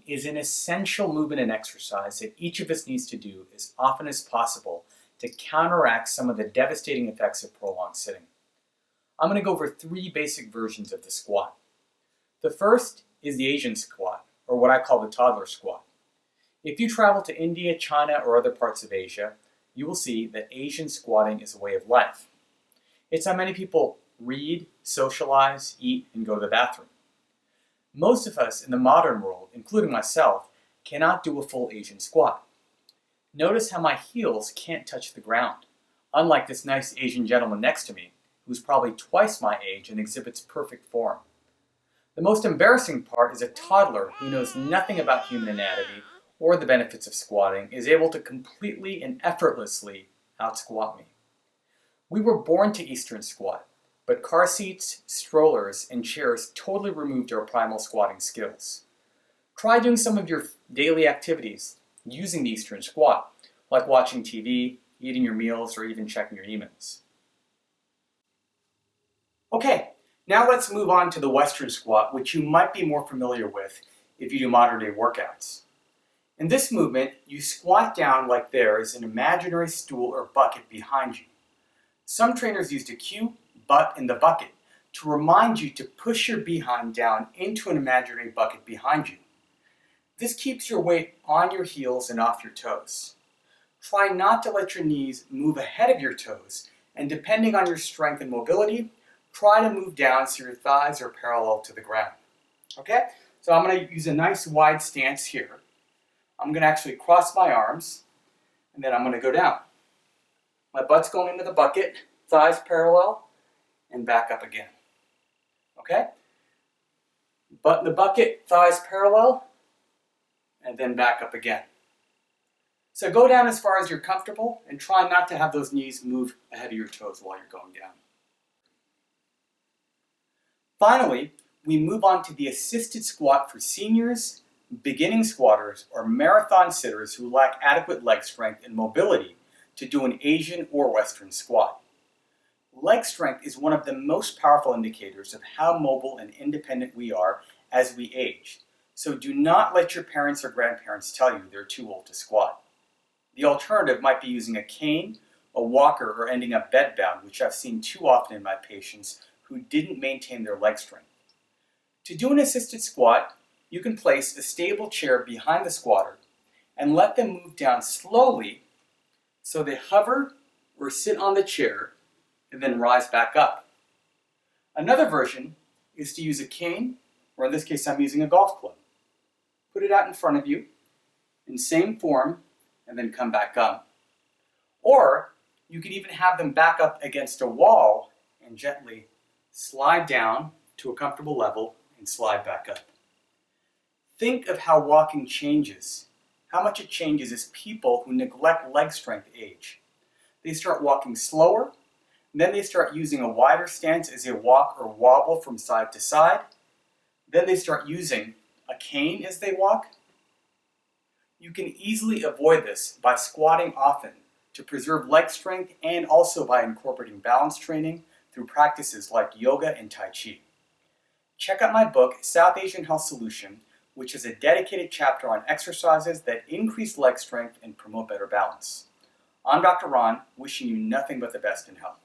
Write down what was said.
is an essential movement and exercise that each of us needs to do as often as possible to counteract some of the devastating effects of prolonged sitting. I'm going to go over 3 basic versions of the squat. The first is the Asian squat, or what I call the toddler squat. If you travel to India, China, or other parts of Asia, you will see that Asian squatting is a way of life. It's how many people read, socialize, eat, and go to the bathroom. Most of us in the modern world, including myself, cannot do a full Asian squat. Notice how my heels can't touch the ground, unlike this nice Asian gentleman next to me, who's probably twice my age and exhibits perfect form. The most embarrassing part is a toddler who knows nothing about human anatomy or the benefits of squatting is able to completely and effortlessly out-squat me. We were born to Eastern squat, but car seats, strollers, and chairs totally removed our primal squatting skills. Try doing some of your daily activities using the Eastern squat, like watching TV, eating your meals, or even checking your emails. Okay, now let's move on to the Western squat, which you might be more familiar with if you do modern day workouts. In this movement, you squat down like there is an imaginary stool or bucket behind you. Some trainers use the cue, butt, and the bucket to remind you to push your behind down into an imaginary bucket behind you. This keeps your weight on your heels and off your toes. Try not to let your knees move ahead of your toes, and depending on your strength and mobility, try to move down so your thighs are parallel to the ground. Okay? So I'm going to use a nice wide stance here. I'm going to actually cross my arms, and then I'm going to go down. My butt's going into the bucket, thighs parallel, and back up again. Okay? Butt in the bucket, thighs parallel, and then back up again. So go down as far as you're comfortable and try not to have those knees move ahead of your toes while you're going down. Finally, we move on to the assisted squat for seniors, beginning squatters, or marathon sitters who lack adequate leg strength and mobility to do an Asian or Western squat. Leg strength is one of the most powerful indicators of how mobile and independent we are as we age. So do not let your parents or grandparents tell you they're too old to squat. The alternative might be using a cane, a walker, or ending up bedbound, which I've seen too often in my patients who didn't maintain their leg strength. To do an assisted squat, you can place a stable chair behind the squatter and let them move down slowly so they hover or sit on the chair and then rise back up. Another version is to use a cane, or in this case I'm using a golf club. Put it out in front of you in same form and then come back up. Or you could even have them back up against a wall and gently slide down to a comfortable level and slide back up. Think of how walking changes, how much it changes as people who neglect leg strength age. They start walking slower, then they start using a wider stance as they walk or wobble from side to side. Then they start using a cane as they walk. You can easily avoid this by squatting often to preserve leg strength and also by incorporating balance training through practices like yoga and Tai Chi. Check out my book, South Asian Health Solution, which is a dedicated chapter on exercises that increase leg strength and promote better balance. I'm Dr. Ron, wishing you nothing but the best in health.